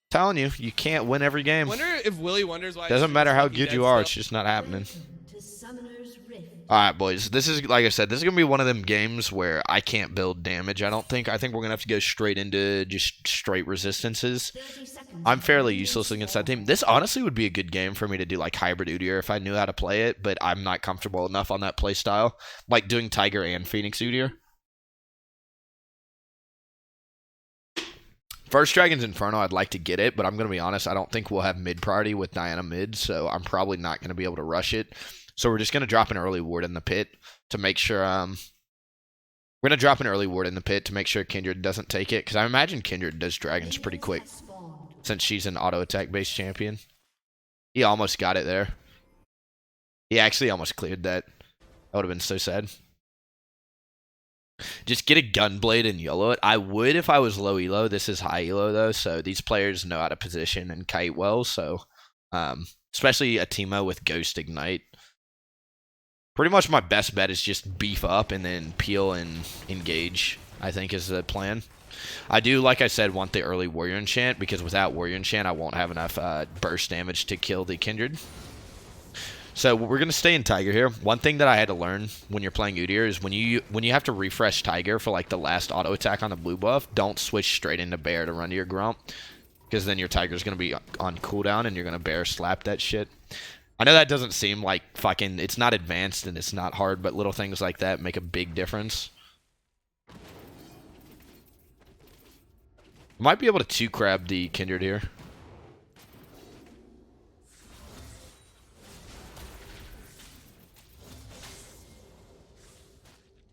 Telling you, you can't win every game. Wonder if Willie wonders why. Doesn't matter how good you are, it's just not happening. Alright, boys. This is, like I said, this is going to be one of them games where I can't build damage, I don't think. I think we're going to have to go straight into just straight resistances. I'm fairly useless against that team. This honestly would be a good game for me to do like hybrid Udyr if I knew how to play it, but I'm not comfortable enough on that playstyle. Like doing Tiger and Phoenix Udyr. First Dragon's Inferno, I'd like to get it, but I'm going to be honest, I don't think we'll have mid priority with Diana mid, so I'm probably not going to be able to rush it. So we're just going to drop an early ward in the pit to make sure, we're going to drop an early ward in the pit to make sure Kindred doesn't take it, because I imagine Kindred does dragons pretty quick, since she's an auto attack based champion. He almost got it there. He actually almost cleared that. That would have been so sad. Just get a Gunblade and YOLO it. I would if I was low elo. This is high elo though, so these players know how to position and kite well. So, especially a TEEMO with Ghost Ignite. Pretty much my best bet is just beef up and then peel and engage, I think is the plan. I do, like I said, want the early Warrior Enchant, because without Warrior Enchant, I won't have enough burst damage to kill the Kindred. So we're going to stay in Tiger here. One thing that I had to learn when you're playing Udyr is when you have to refresh Tiger for like the last auto attack on the blue buff, don't switch straight into Bear to run to your Grump, because then your Tiger's going to be on cooldown and you're going to Bear slap that shit. I know that doesn't seem like fucking, it's not advanced and it's not hard, but little things like that make a big difference. Might be able to 2-crab the Kindred here.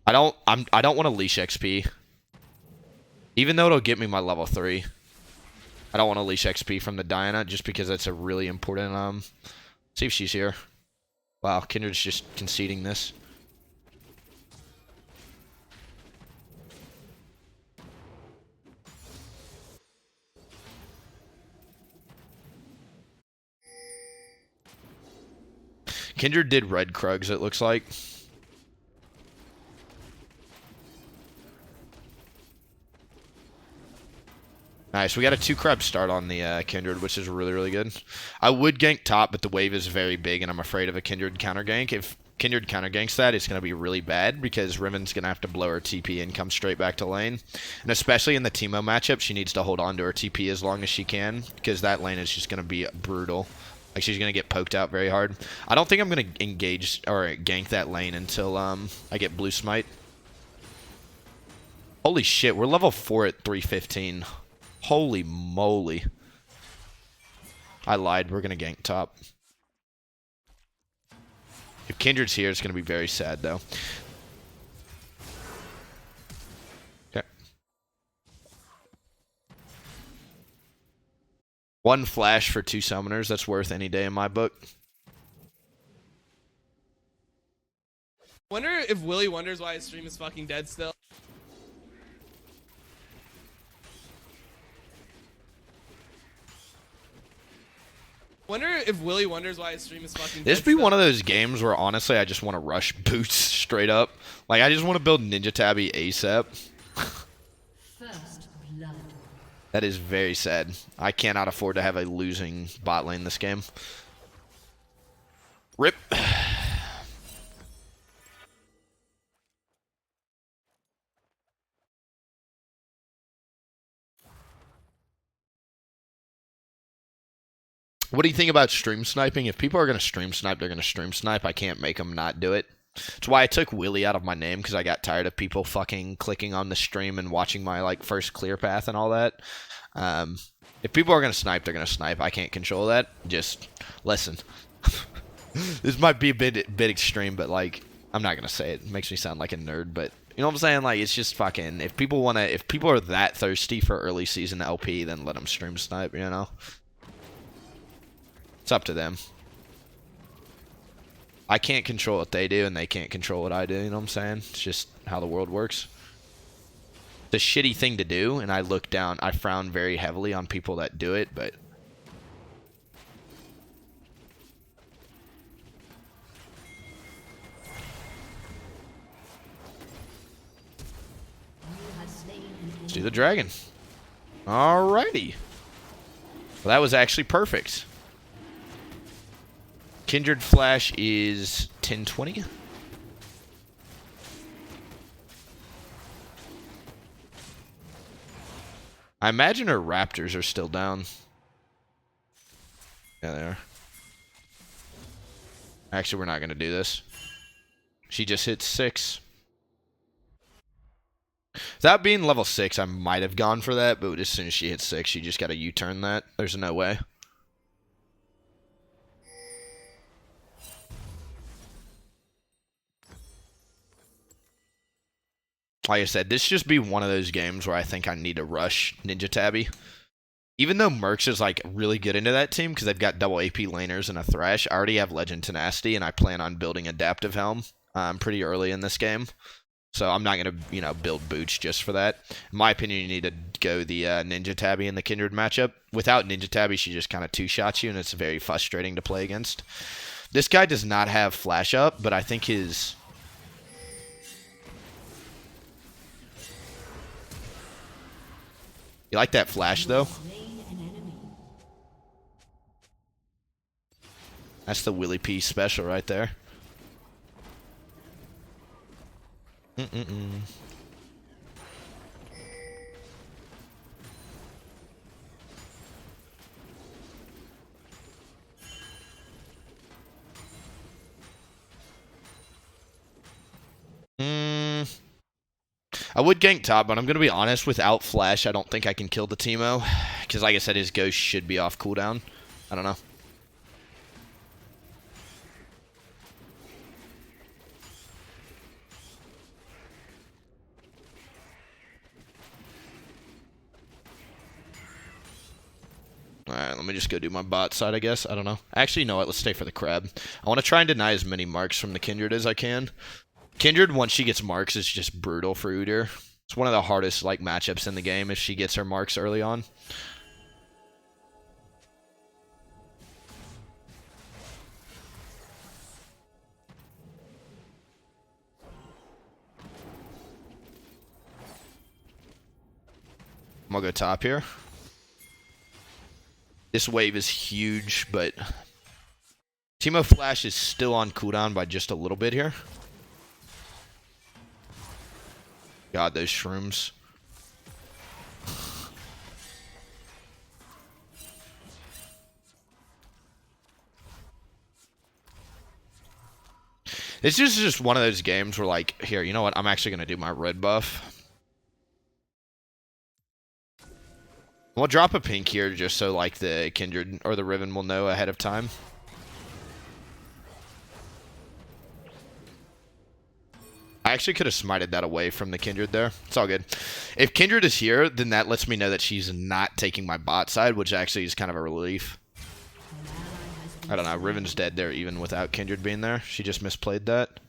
I don't want to leash XP. Even though it'll get me my level 3. I don't want to leash XP from the Diana just because that's a really important see if she's here. Wow, Kindred's just conceding this. Kindred did red Krugs, it looks like. Nice, we got a 2-crab start on the Kindred, which is really, really good. I would gank top, but the wave is very big, and I'm afraid of a Kindred counter gank. If Kindred counter ganks that, it's going to be really bad, because Riven's going to have to blow her TP and come straight back to lane. And especially in the TEEMO matchup, she needs to hold on to her TP as long as she can, because that lane is just going to be brutal. Like, she's going to get poked out very hard. I don't think I'm going to engage or gank that lane until I get blue smite. Holy shit, we're level 4 at 315. Holy moly. I lied. We're going to gank top. If Kindred's here, it's going to be very sad, though. Okay. One flash for 2 summoners. That's worth any day in my book. Wonder if Willie wonders why his stream is fucking dead still. Wonder if Willie wonders why his stream is fucking dead. This be one of those games where honestly I just want to rush boots straight up. Like I just want to build Ninja Tabby ASAP. First blood. That is very sad. I cannot afford to have a losing bot lane this game. Rip. What do you think about stream sniping? If people are going to stream snipe, they're going to stream snipe. I can't make them not do it. That's why I took Willie out of my name, because I got tired of people fucking clicking on the stream and watching my like first clear path and all that. If people are going to snipe, they're going to snipe. I can't control that. Just listen. This might be a bit extreme, but like I'm not going to say it. It makes me sound like a nerd, but you know what I'm saying? Like it's just fucking, if people are that thirsty for early season LP, then let them stream snipe, you know? It's up to them. I can't control what they do, and they can't control what I do, you know what I'm saying? It's just how the world works. It's a shitty thing to do, and I frown very heavily on people that do it, but... Let's do the dragon. Alrighty. Well, that was actually perfect. Kindred Flash is 1020. I imagine her Raptors are still down. Yeah, they are. Actually, we're not going to do this. She just hit 6. Without being level 6, I might have gone for that, but as soon as she hit 6, she just got to U-turn that. There's no way. Like I said, this just be one of those games where I think I need to rush Ninja Tabby. Even though Mercs is like really good into that team because they've got double AP laners and a Thresh, I already have Legend Tenacity and I plan on building Adaptive Helm pretty early in this game. So I'm not going to, build Boots just for that. In my opinion, you need to go the Ninja Tabby in the Kindred matchup. Without Ninja Tabby, she just kind of two-shots you and it's very frustrating to play against. This guy does not have Flash Up, but I think his... You like that flash, though? That's the lolWillieP special right there. I would gank top, but I'm going to be honest, without Flash, I don't think I can kill the TEEMO. Because like I said, his Ghost should be off cooldown. I don't know. Alright, let me just go do my bot side, I guess. I don't know. Actually, you know what? Let's stay for the crab. I want to try and deny as many marks from the Kindred as I can. Kindred, once she gets marks, is just brutal for Udyr. It's one of the hardest matchups in the game if she gets her marks early on. I'm gonna go top here. This wave is huge, but TEEMO Flash is still on cooldown by just a little bit here. God, those shrooms. This is just one of those games where, here, you know what? I'm actually going to do my red buff. We'll drop a pink here just so, the Kindred or the Riven will know ahead of time. I actually could have smited that away from the Kindred there. It's all good. If Kindred is here, then that lets me know that she's not taking my bot side, which actually is kind of a relief. I don't know. Riven's dead there even without Kindred being there. She just misplayed that.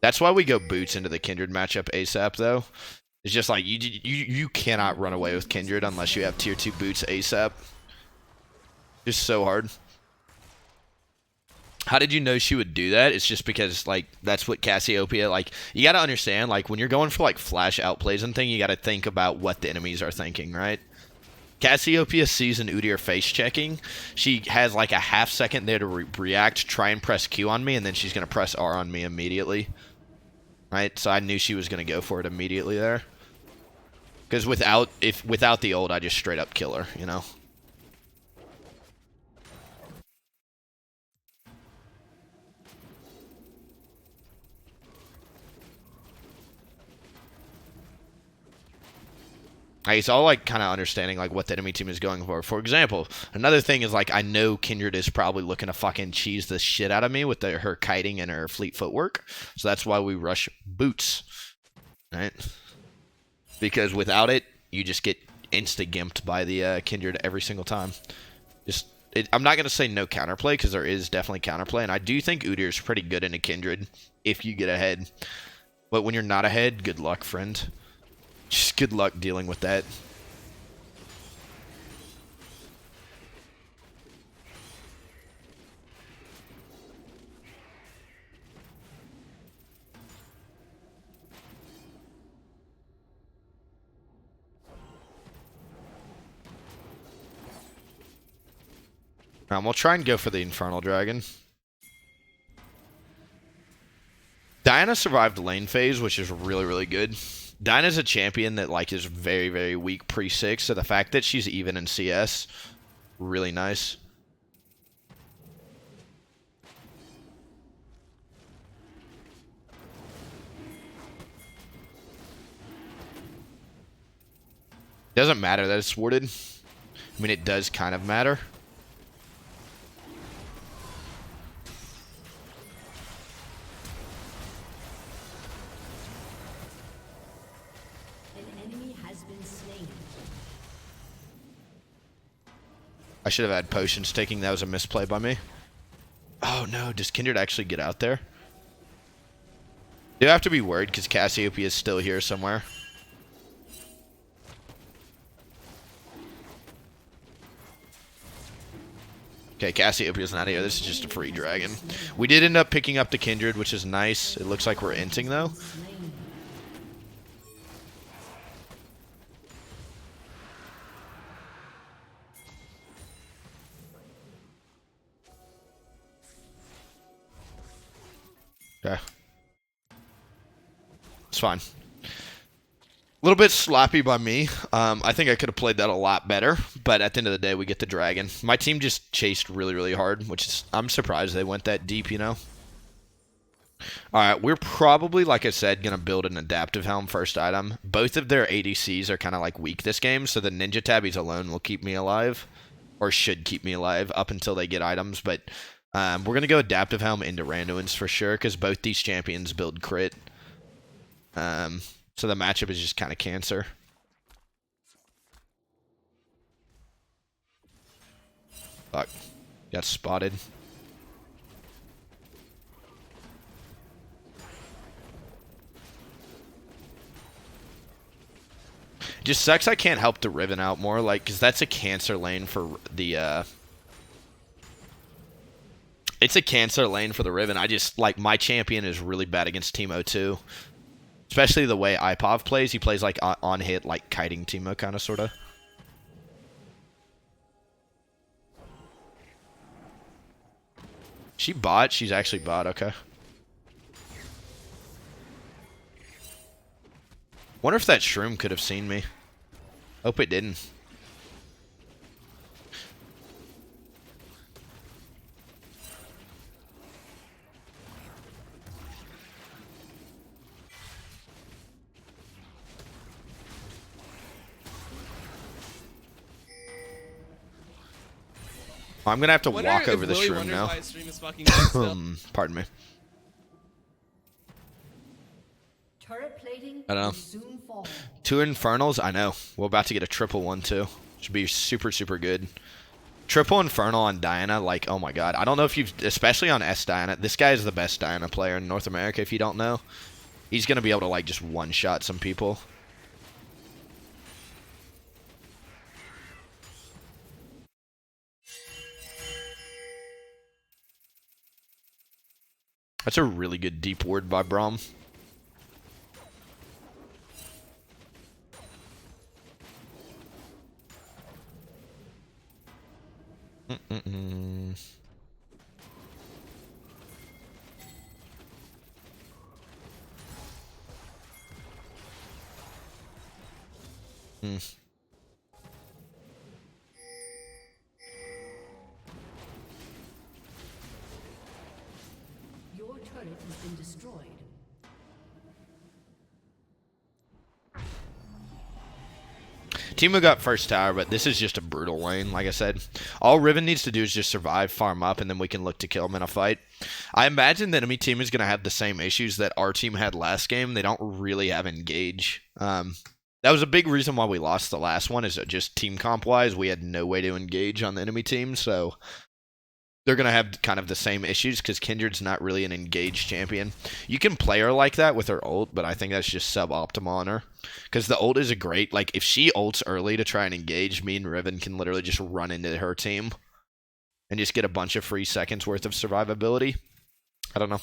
That's why we go Boots into the Kindred matchup ASAP, though. It's just you cannot run away with Kindred unless you have tier 2 Boots ASAP. Just so hard. How did you know she would do that? It's just because, that's what Cassiopeia, you gotta understand, when you're going for, flash outplays and thing, you gotta think about what the enemies are thinking, right? Cassiopeia sees an Udyr face checking. She has, a half second there to react, try and press Q on me, and then she's gonna press R on me immediately. Right? So I knew she was gonna go for it immediately there. Because without the ult, I just straight up kill her, you know? It's all kind of understanding what the enemy team is going for. For example, another thing is I know Kindred is probably looking to fucking cheese the shit out of me with her kiting and her fleet footwork. So that's why we rush Boots, right? Because without it, you just get insta-gimped by the Kindred every single time. I'm not gonna say no counterplay because there is definitely counterplay, and I do think Udyr is pretty good in a Kindred if you get ahead. But when you're not ahead, good luck, friend. Just good luck dealing with that. We'll try and go for the Infernal Dragon. Diana survived lane phase, which is really, really good. Diana's a champion that like is very, very weak pre-6, so the fact that she's even in CS, really nice. Doesn't matter that it's warded. I mean, it does kind of matter. I should have had potions taking. That was a misplay by me. Oh no, does Kindred actually get out there? Do have to be worried because Cassiopeia is still here somewhere. Okay, Cassiopeia's not here. This is just a free dragon. We did end up picking up the Kindred, which is nice. It looks like we're inting though. Okay. It's fine. A little bit sloppy by me. I think I could have played that a lot better, but at the end of the day, we get the dragon. My team just chased really, really hard, which is, I'm surprised they went that deep, you know? Alright, we're probably, like I said, going to build an adaptive helm first item. Both of their ADCs are kind of like weak this game, so the ninja tabbies alone will keep me alive, or should keep me alive up until they get items, but we're going to go adaptive helm into Randuin's for sure, because both these champions build crit. So the matchup is just kind of cancer. Fuck. Got spotted. Just sucks I can't help the Riven out more, like, because that's a cancer lane for the, it's a cancer lane for the Riven. I just, like, my champion is really bad against TEEMO too. Especially the way Ipov plays. He plays, like, on hit, like, kiting TEEMO kind of, sort of. She bot? She's actually bot, okay. Wonder if that shroom could have seen me. Hope it didn't. I'm gonna have to walk over the shroom now. Pardon me. I don't know. 2 Infernals? I know. We're about to get a triple one too. Should be super, super good. Triple Infernal on Diana, like, oh my god. I don't know if you've, especially on S Diana, this guy is the best Diana player in North America if you don't know. He's gonna be able to, like, just one-shot some people. That's a really good deep ward by Braum. Your turret has been destroyed. TEEMO got first tower, but this is just a brutal lane, like I said. All Riven needs to do is just survive, farm up, and then we can look to kill him in a fight. I imagine the enemy team is going to have the same issues that our team had last game. They don't really have engage. That was a big reason why we lost the last one, is that just team comp-wise, we had no way to engage on the enemy team, so they're going to have kind of the same issues because Kindred's not really an engaged champion. You can play her like that with her ult, but I think that's just suboptimal on her. Because the ult is a great, like, if she ults early to try and engage, me and Riven can literally just run into her team and just get a bunch of free seconds worth of survivability. I don't know.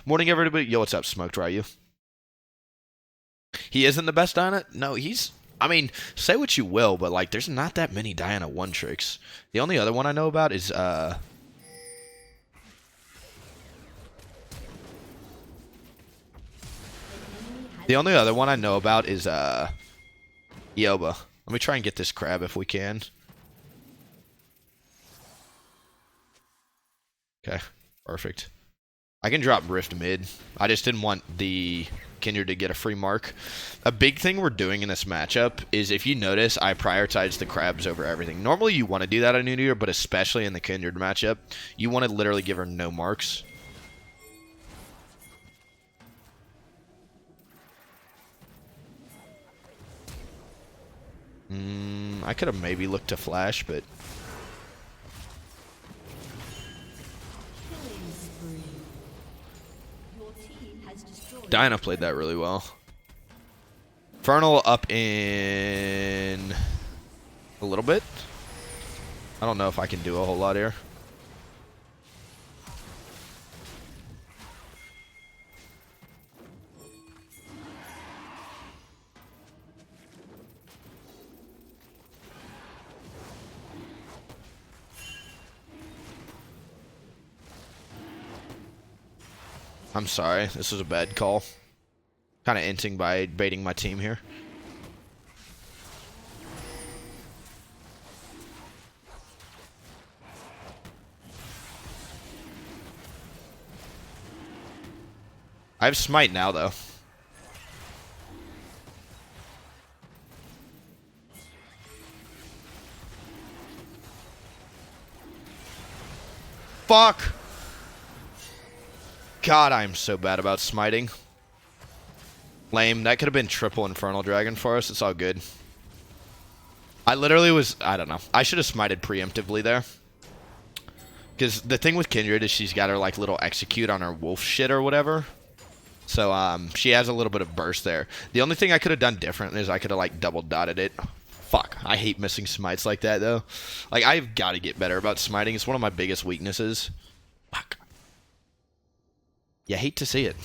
Morning, everybody. Yo, what's up, Smoked? Where are you? He isn't the best on it? No, he's... I mean, say what you will, but like, there's not that many Diana one tricks. The only other one I know about is Yoba. Let me try and get this crab if we can. Okay, perfect. I can drop Rift mid. I just didn't want the Kindred to get a free mark. A big thing we're doing in this matchup is, if you notice, I prioritize the crabs over everything. Normally you want to do that on Udyr, but especially in the Kindred matchup, you want to literally give her no marks. I could have maybe looked to flash, but... Diana played that really well. Infernal up in a little bit. I don't know if I can do a whole lot here. I'm sorry, this was a bad call. Kind of inting by baiting my team here. I have smite now, though. Fuck! God, I'm so bad about smiting. Lame. That could have been triple Infernal Dragon for us. It's all good. I literally was... I don't know. I should have smited preemptively there. Because the thing with Kindred is she's got her, like, little execute on her wolf shit or whatever. So, she has a little bit of burst there. The only thing I could have done different is I could have, like, double dotted it. Fuck. I hate missing smites like that, though. Like, I've got to get better about smiting. It's one of my biggest weaknesses. Fuck. You hate to see it.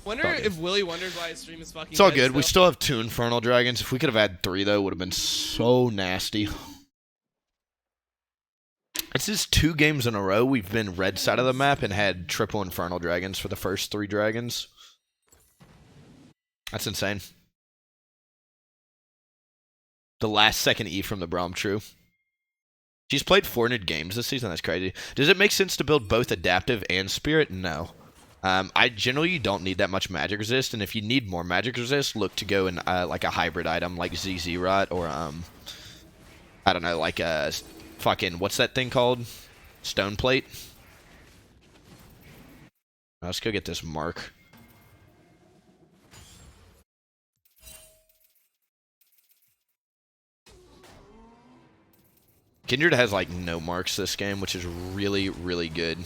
Wonder if Willie wonders why his stream is fucking. It's all dead good. still. We still have 2 Infernal Dragons. If we could have had 3, though, it would have been so nasty. This is 2 games in a row. We've been red side of the map and had triple Infernal Dragons for the first 3 dragons. That's insane. The last second E from the Braum, true. She's played 400 games this season. That's crazy. Does it make sense to build both Adaptive and Spirit? No. I generally don't need that much magic resist, and if you need more magic resist, look to go in like a hybrid item like ZZ Rot or I don't know, like a fucking, what's that thing called? Stone Plate. Let's go get this mark. Kindred has like no marks this game, which is really, really good.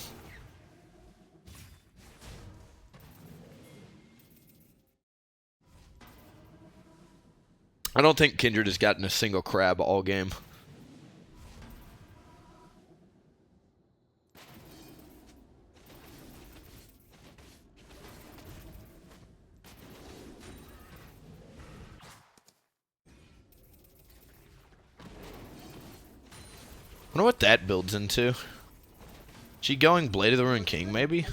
I don't think Kindred has gotten a single crab all game. I wonder what that builds into. She going Blade of the Ruined King, maybe?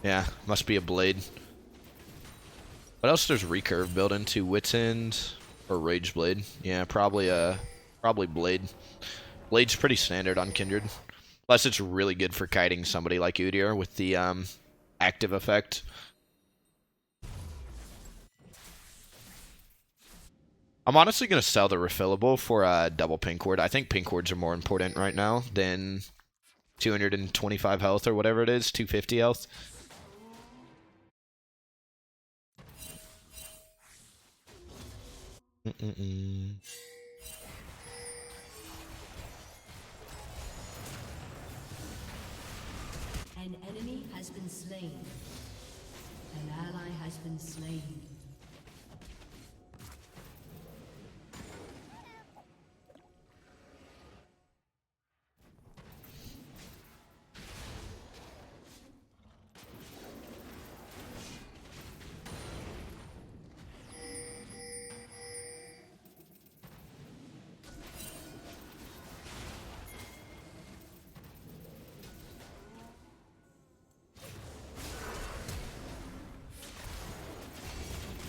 Yeah, must be a Blade. What else does Recurve build into? Wit's End or Rage Blade? Yeah, probably Blade. Blade's pretty standard on Kindred. Unless it's really good for kiting somebody like Udyr with the active effect. I'm honestly going to sell the refillable for a double pink ward. I think pink wards are more important right now than 225 health or whatever it is, 250 health. An enemy has been slain. An ally has been slain.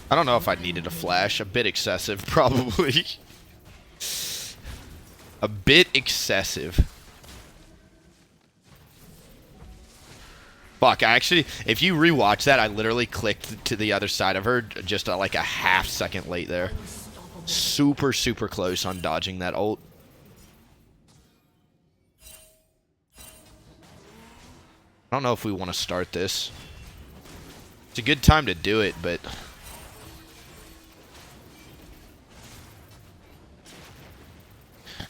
I don't know if I needed a flash. A bit excessive, probably. A bit excessive. Fuck, I actually, if you rewatch that, I literally clicked to the other side of her just like a half second late there. Super, super close on dodging that ult. I don't know if we want to start this. It's a good time to do it, but...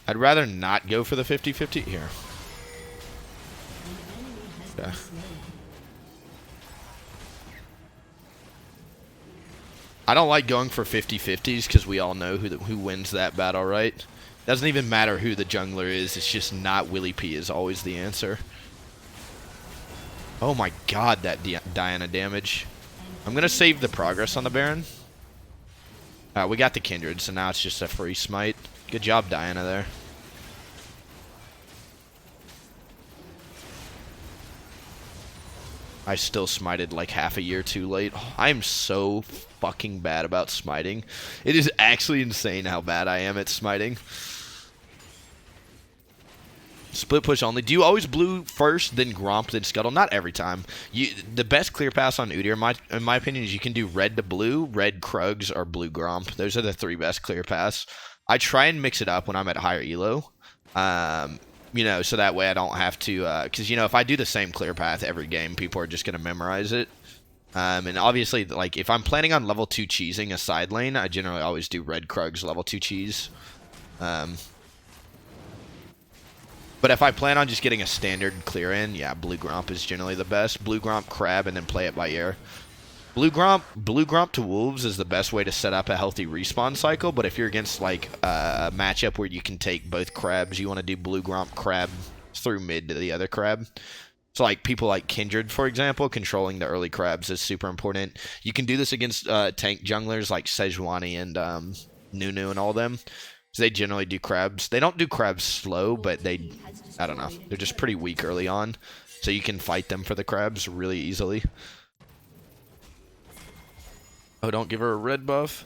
I'd rather not go for the 50-50 here. Okay. I don't like going for 50-50s because we all know who wins that battle, right? Doesn't even matter who the jungler is. It's just not WillieP is always the answer. Oh my god, that Diana damage. I'm going to save the progress on the Baron. We got the Kindred, so now it's just a free smite. Good job, Diana, there. I still smited like half a year too late. I'm so fucking bad about smiting. It is actually insane how bad I am at smiting. Split push only. Do you always blue first, then Gromp, then Scuttle? Not every time. The best clear pass on Udyr, in my opinion, is you can do red to blue, red Krugs, or blue Gromp. Those are the 3 best clear pass. I try and mix it up when I'm at higher elo. You know, so that way I don't have to, because, you know, if I do the same clear path every game, people are just going to memorize it. And obviously, like, if I'm planning on level 2 cheesing a side lane, I generally always do red Krugs level 2 cheese. But if I plan on just getting a standard clear in, yeah, blue Gromp is generally the best. Blue Gromp, Crab, and then play it by ear. Blue Gromp to Wolves is the best way to set up a healthy respawn cycle, but if you're against, like, a matchup where you can take both Crabs, you want to do Blue Gromp, Crab through mid to the other Crab. So, like, people like Kindred, for example, controlling the early Crabs is super important. You can do this against tank junglers like Sejuani and Nunu and all them. So they generally do Crabs. They don't do Crabs slow, but they, I don't know, they're just pretty weak early on. So you can fight them for the Crabs really easily. Oh, don't give her a red buff.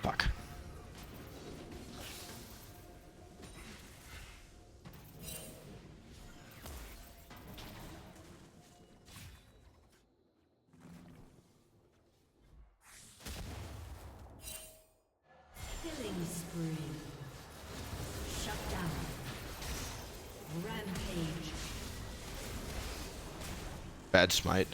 Fuck. Killing spree. Shut down. Rampage. Bad smite.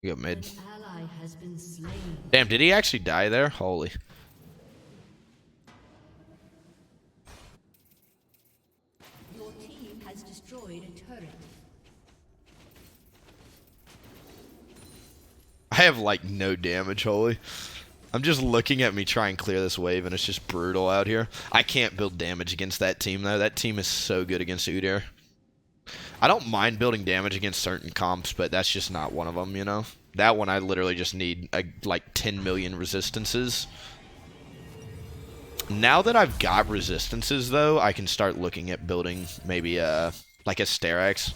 We go mid. An ally has been slain. Damn, did he actually die there? Holy. Your team has destroyed a turret. I have, like, no damage, holy. I'm just looking at me try and clear this wave, and it's just brutal out here. I can't build damage against that team, though. That team is so good against Udyr. I don't mind building damage against certain comps, but that's just not one of them, you know? That one I literally just need, like, 10 million resistances. Now that I've got resistances, though, I can start looking at building maybe, like a Sterak's.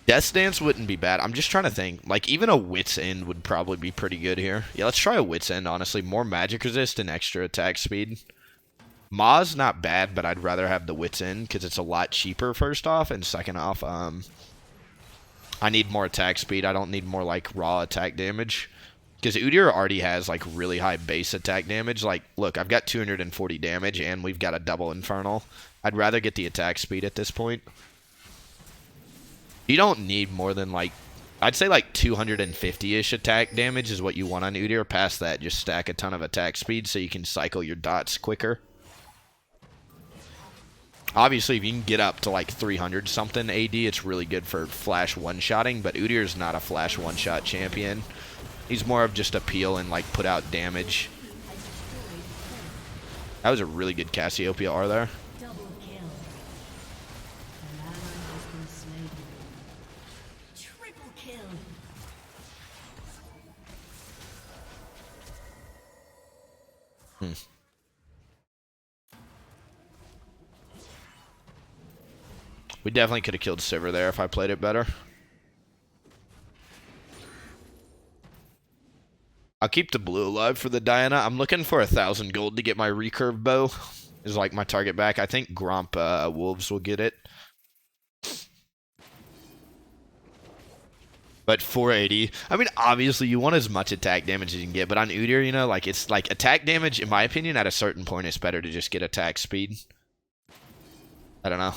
Death Stance wouldn't be bad. I'm just trying to think. Like, even a Wit's End would probably be pretty good here. Yeah, let's try a Wit's End, honestly. More magic resist and extra attack speed. Ma's not bad, but I'd rather have the Wit's End because it's a lot cheaper, first off. And second off, I need more attack speed. I don't need more, like, raw attack damage. Because Udyr already has, like, really high base attack damage. Like, look, I've got 240 damage, and we've got a double Infernal. I'd rather get the attack speed at this point. You don't need more than, like, I'd say, like, 250-ish attack damage is what you want on Udyr. Past that, just stack a ton of attack speed so you can cycle your dots quicker. Obviously, if you can get up to, like, 300-something AD, it's really good for flash one-shotting, but Udyr's not a flash one-shot champion. He's more of just a peel and, like, put out damage. That was a really good Cassiopeia R there. Double kill. An ally has been slain. Triple kill. We definitely could have killed Sivir there if I played it better. I'll keep the blue alive for the Diana. I'm looking for 1,000 gold to get my recurve bow. Is like my target back. I think Gromp Wolves will get it. But 480. I mean, obviously, you want as much attack damage as you can get. But on Udyr, you know, like, it's like attack damage, in my opinion, at a certain point, it's better to just get attack speed. I don't know.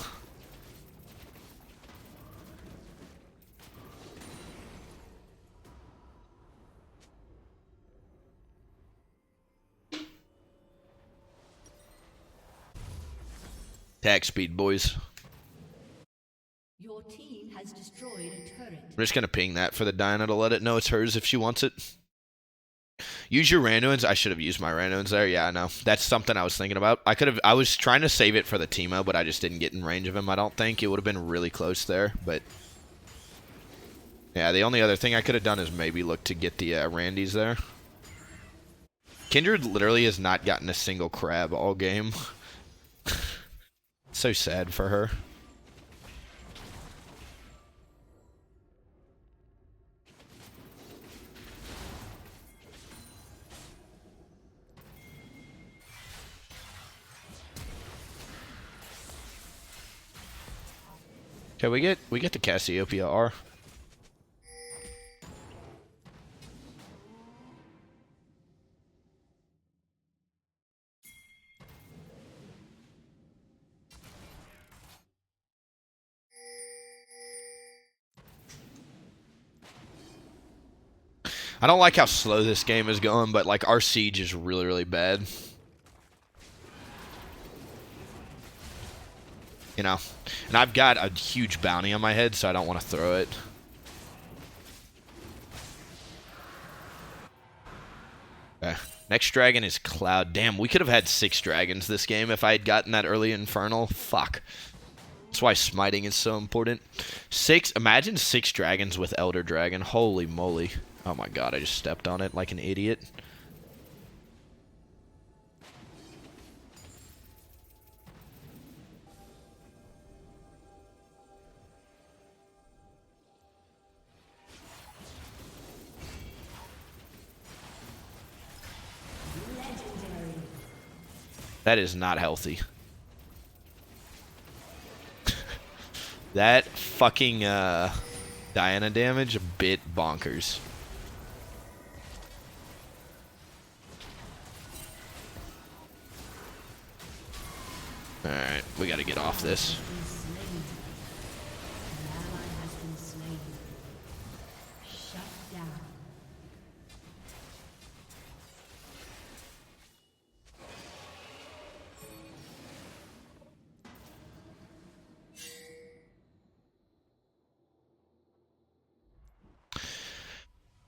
Attack speed, boys. Your team has destroyed a turret. I'm just going to ping that for the Diana to let it know it's hers if she wants it. Use your Randuins. I should have used my Randuins there. Yeah, I know. That's something I was thinking about. I was trying to save it for the TEEMO, but I just didn't get in range of him, I don't think. It would have been really close there, but... Yeah, the only other thing I could have done is maybe look to get the Randys there. Kindred literally has not gotten a single crab all game. So sad for her. Okay, we get the Cassiopeia R. I don't like how slow this game is going, but like our siege is really, really bad. You know, and I've got a huge bounty on my head, so I don't want to throw it. Okay. Next dragon is Cloud. Damn, we could have had 6 dragons this game if I had gotten that early Infernal. Fuck. That's why smiting is so important. 6, imagine 6 dragons with Elder Dragon. Holy moly. Oh my god, I just stepped on it like an idiot. That is not healthy. That fucking Diana damage, a bit bonkers. Alright, we gotta get off this. An ally has been slain. Shut down.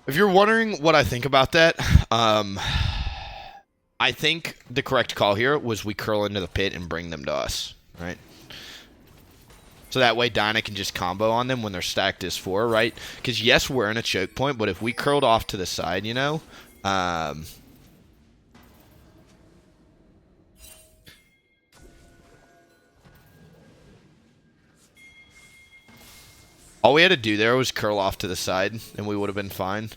If you're wondering what I think about that, I think the correct call here was we curl into the pit and bring them to us, right? So that way Dinah can just combo on them when they're stacked as 4, right? Because yes, we're in a choke point, but if we curled off to the side, you know, all we had to do there was curl off to the side, and we would have been fine.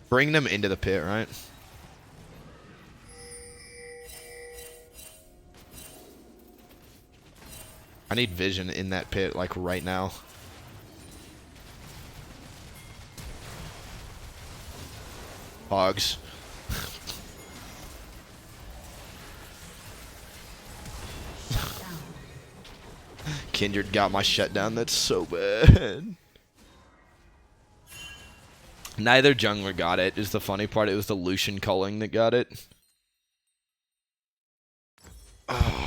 Bring them into the pit, right? I need vision in that pit, like, right now. Hogs. Kindred got my shutdown. That's so bad. Neither jungler got it, is the funny part. It was the Lucian culling that got it. Oh.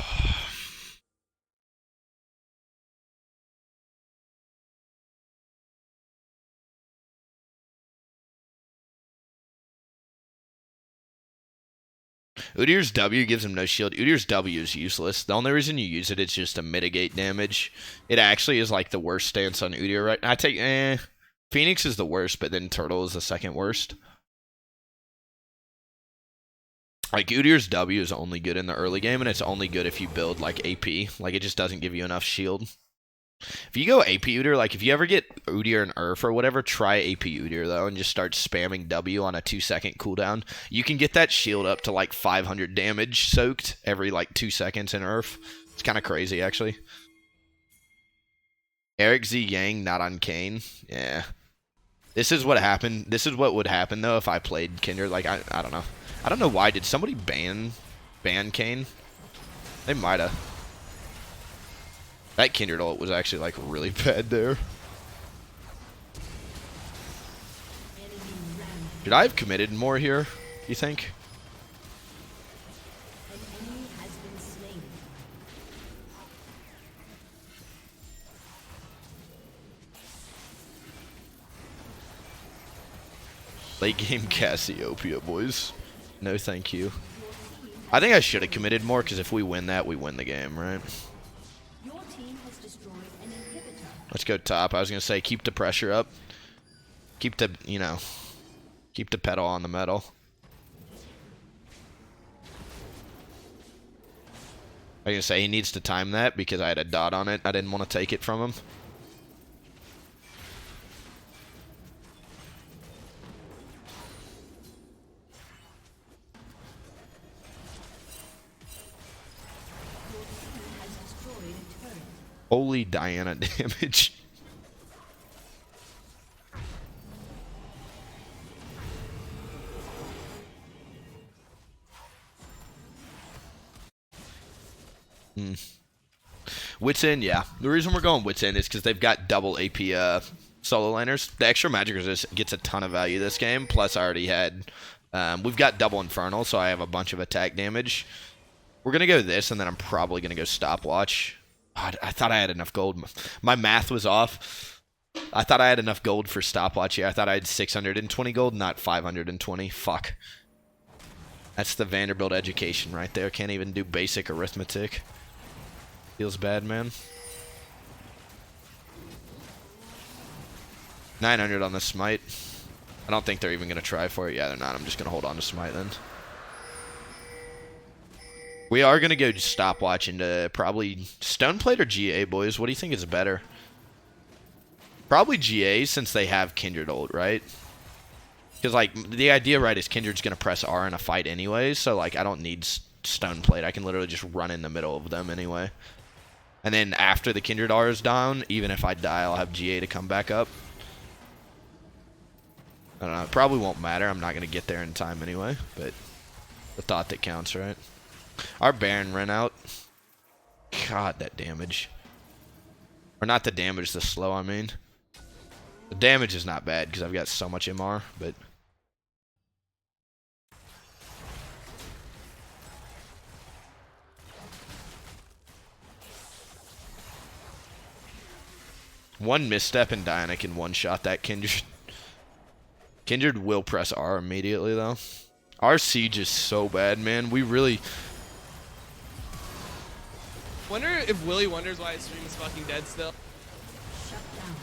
Udyr's W gives him no shield. Udyr's W is useless. The only reason you use it is just to mitigate damage. It actually is like the worst stance on Udyr right now. I take, Phoenix is the worst, but then Turtle is the second worst. Like, Udyr's W is only good in the early game, and it's only good if you build, like, AP. Like, it just doesn't give you enough shield. If you go AP Udyr, like, if you ever get Udyr and Urf or whatever, try AP Udyr, though, and just start spamming W on a 2-second cooldown. You can get that shield up to, like, 500 damage soaked every, like, 2 seconds in Urf. It's kind of crazy, actually. Eric Z Yang, not on Kane. Yeah. This is what happened. This is what would happen, though, if I played Kindred. Like, I don't know. I don't know why. Did somebody ban Kane? They might have. That Kindred ult was actually, like, really bad there. Should I have committed more here, you think? Late game Cassiopeia, boys. No thank you. I think I should have committed more, because if we win that, we win the game, right? Let's go top. I was going to say, keep the pressure up. Keep the, you know, keep the pedal on the metal. I was going to say, he needs to time that, because I had a dot on it. I didn't want to take it from him. Holy Diana damage. Wits End, yeah. The reason we're going Wits End is because they've got double AP solo laners. The extra magic resist gets a ton of value this game. Plus, I already had... we've got double Infernal, so I have a bunch of attack damage. We're going to go this, and then I'm probably going to go Stopwatch. God, I thought I had enough gold. My math was off. I thought I had enough gold for Stopwatch here. I thought I had 620 gold, not 520. Fuck. That's the Vanderbilt education right there. Can't even do basic arithmetic. Feels bad, man. 900 on the smite. I don't think they're even going to try for it. Yeah, they're not. I'm just going to hold on to smite then. We are going to go Stopwatch into probably Stoneplate or GA, boys. What do you think is better? Probably GA, since they have Kindred ult, right? Because, like, the idea, right, is Kindred's going to press R in a fight anyway, so, like, I don't need Stoneplate. I can literally just run in the middle of them anyway. And then after the Kindred R is down, even if I die, I'll have GA to come back up. I don't know. It probably won't matter. I'm not going to get there in time anyway, but the thought that counts, right? Our Baron ran out. God, that damage. Or not the damage, the slow, I mean. The damage is not bad because I've got so much MR, but... One misstep and Diana can one-shot that Kindred. Kindred will press R immediately, though. Our siege is so bad, man. We really... Wonder if Willie wonders why his stream is fucking dead still. Shut down.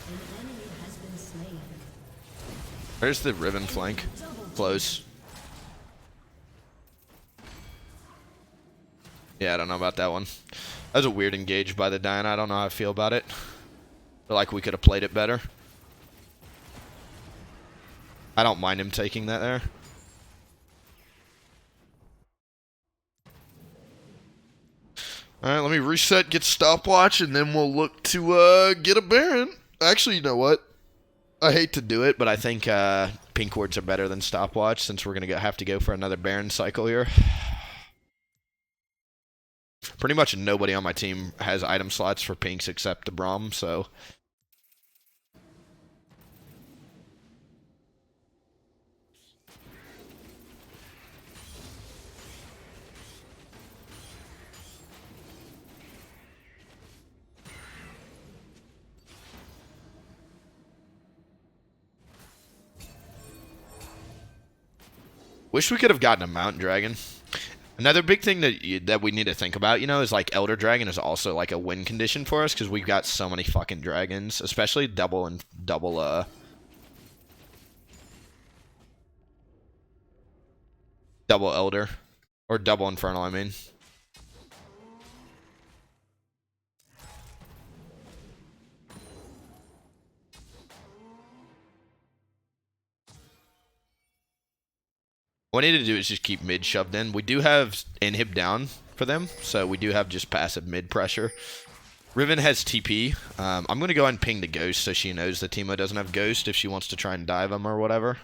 An enemy has been slain. Where's the Riven flank? Close. Yeah, I don't know about that one. That was a weird engage by the Diana. I don't know how I feel about it. I feel like we could have played it better. I don't mind him taking that there. Alright, let me reset, get Stopwatch, and then we'll look to get a Baron. Actually, you know what? I hate to do it, but I think pink wards are better than Stopwatch since we're going to have to go for another Baron cycle here. Pretty much nobody on my team has item slots for pinks except the Braum, so... Wish we could have gotten a Mountain Dragon. Another big thing that we need to think about, you know, is like Elder Dragon is also like a win condition for us because we've got so many fucking dragons, especially double and double Double Elder. Or double Infernal, I mean. What we need to do is just keep mid shoved in. We do have inhib down for them, so we do have just passive mid pressure. Riven has TP. I'm going to go ahead and ping the Ghost so she knows that TEEMO doesn't have Ghost if she wants to try and dive him or whatever.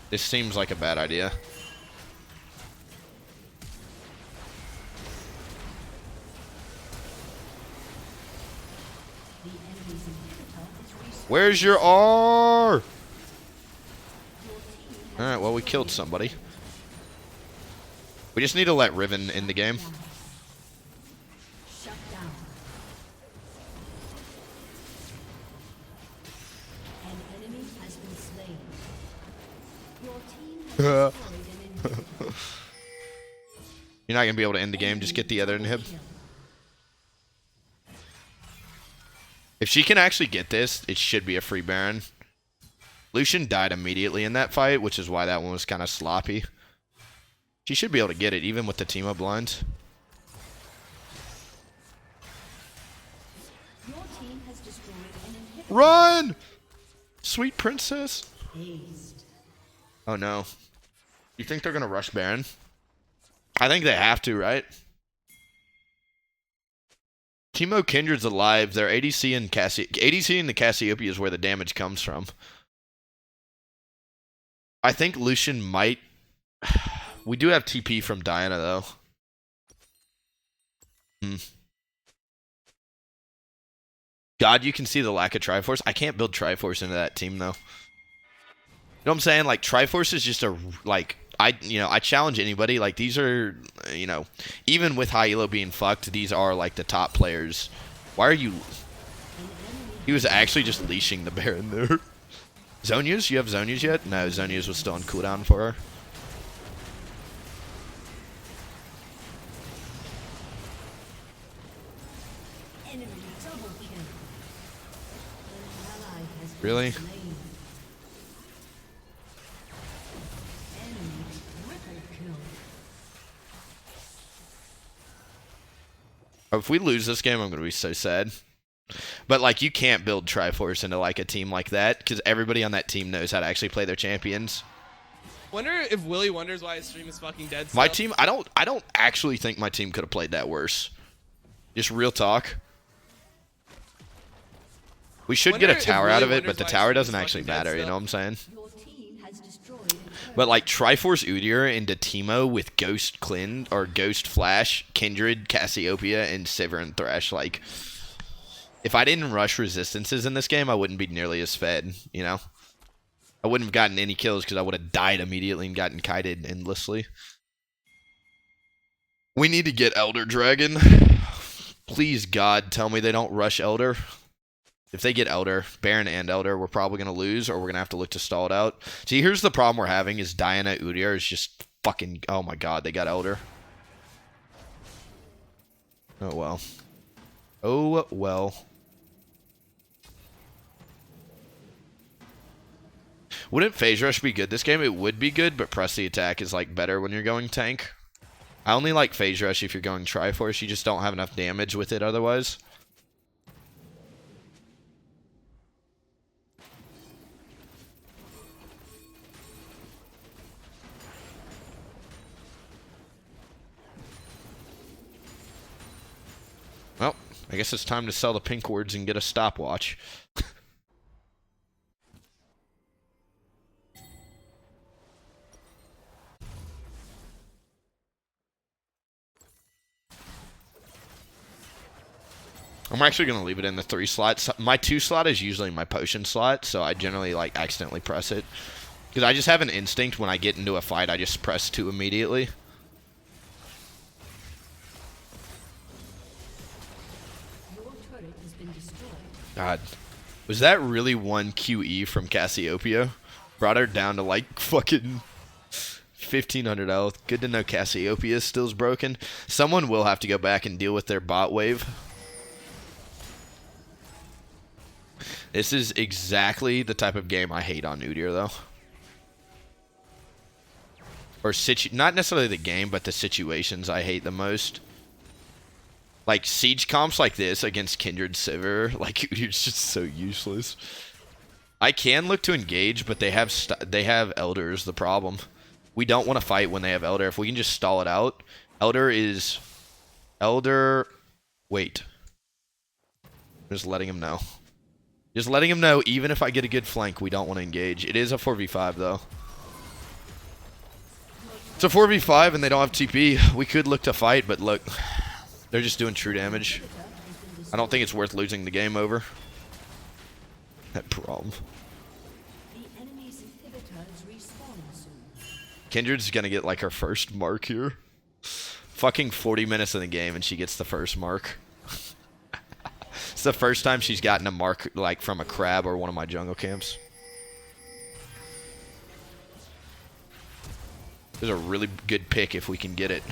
This seems like a bad idea. Where's your R? Alright, well, we killed somebody. We just need to let Riven in the game. Shut down. An enemy has been slain. Your team has destroyed an inhibitor. You're not going to be able to end the game. Just get the other inhib. If she can actually get this, it should be a free Baron. Lucian died immediately in that fight, which is why that one was kind of sloppy. She should be able to get it, even with the TEEMO blinds. Your team has destroyed an inhibitor. Run! Sweet princess. Aced. Oh, no. You think they're going to rush Baron? I think they have to, right? TEEMO Kindred's alive. Their ADC and ADC and the Cassiopeia is where the damage comes from. I think Lucian might... We do have TP from Diana, though. God, you can see the lack of Triforce. I can't build Triforce into that team, though. You know what I'm saying? Like, Triforce is just a... Like, I challenge anybody. Like, these are, you know... Even with high elo being fucked, these are, like, the top players. Why are you... He was actually just leashing the Baron there. Zonia's? You have Zonia's yet? No, Zonia's was still on cooldown for her. Enemy double kill. An ally has been Really? slain. Enemy triple kill. If we lose this game, I'm going to be so sad. But, like, you can't build Triforce into, like, a team like that, because everybody on that team knows how to actually play their champions. Wonder if Willie wonders why his stream is fucking dead. My still. team, I don't actually think my team could have played that worse. Just real talk. We should Wonder get a if tower Willie out of it, wonders but the why his tower stream is doesn't fucking actually dead matter, you still. know what I'm saying? Your team has destroyed an But, like, Triforce Udyr into TEEMO with Ghost Clin, or Ghost Flash, Kindred, Cassiopeia, and Sivir and Thresh, like... If I didn't rush resistances in this game, I wouldn't be nearly as fed, you know? I wouldn't have gotten any kills because I would have died immediately and gotten kited endlessly. We need to get Elder Dragon. Please, God, tell me they don't rush Elder. If they get Elder, Baron and Elder, we're probably going to lose, or we're going to have to look to stall it out. See, here's the problem we're having is Diana Udyr is just fucking... Oh my God, they got Elder. Oh, well. Oh, well. Wouldn't Phase Rush be good this game? It would be good, but Press the Attack is, like, better when you're going tank. I only like Phase Rush if you're going Triforce. You just don't have enough damage with it otherwise. Well, I guess it's time to sell the pink words and get a stopwatch. I'm actually going to leave it in the 3 slot. My 2 slot is usually my potion slot, so I generally, like, accidentally press it. Because I just have an instinct when I get into a fight, I just press 2 immediately. Your turret has been destroyed. God. Was that really one QE from Cassiopeia? Brought her down to, like, fucking 1,500 health. Good to know Cassiopeia still is broken. Someone will have to go back and deal with their bot wave. This is exactly the type of game I hate on Udyr, though. Or not necessarily the game, but the situations I hate the most. Like, siege comps like this against Kindred Sivir, like, Udyr's just so useless. I can look to engage, but they have Elder is the problem. We don't want to fight when they have Elder. If we can just stall it out. Wait. Just letting him know. Just letting him know, even if I get a good flank, we don't want to engage. It is a 4v5, though. It's a 4v5, and they don't have TP. We could look to fight, but look. They're just doing true damage. I don't think it's worth losing the game over. That problem. Kindred's gonna get like her first mark here. Fucking 40 minutes in the game and she gets the first mark. It's the first time she's gotten a mark like from a crab or one of my jungle camps. This is a really good pick if we can get it.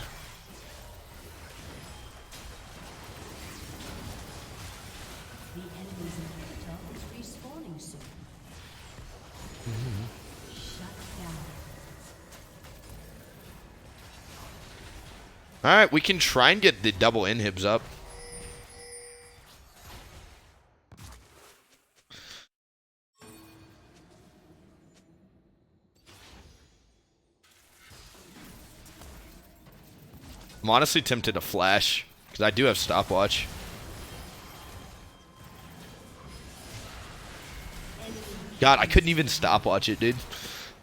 Alright, we can try and get the double inhibs up. I'm honestly tempted to flash, because I do have stopwatch. God, I couldn't even stopwatch it, dude.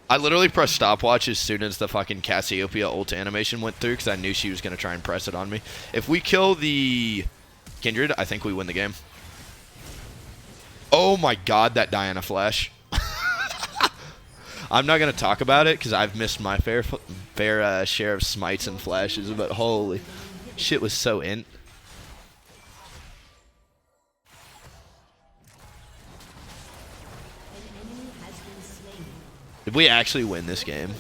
I literally pressed stopwatch as soon as the fucking Cassiopeia ult animation went through because I knew she was going to try and press it on me. If we kill the Kindred, I think we win the game. Oh my god, that Diana flash. I'm not going to talk about it because I've missed my fair share of smites and flashes, but holy shit was so int. Did we actually win this game?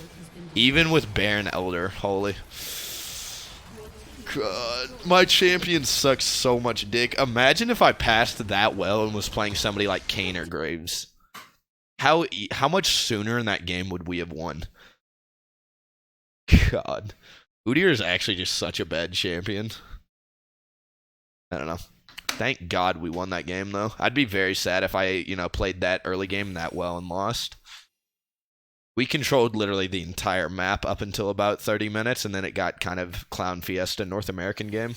Even with Baron Elder. Holy. God. My champion sucks so much dick. Imagine if I passed that well and was playing somebody like Kane or Graves. How much sooner in that game would we have won? God. Udyr is actually just such a bad champion. I don't know. Thank God we won that game, though. I'd be very sad if I, played that early game that well and lost. We controlled literally the entire map up until about 30 minutes, and then it got kind of Clown Fiesta North American game.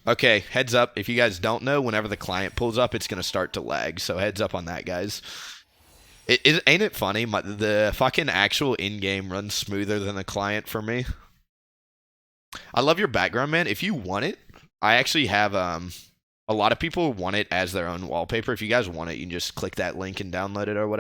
Okay, heads up. If you guys don't know, whenever the client pulls up, it's going to start to lag. So heads up on that, guys. Ain't it funny? The fucking actual in-game runs smoother than the client for me. I love your background, man. If you want it, I actually have... A lot of people want it as their own wallpaper. If you guys want it, you can just click that link and download it or whatever.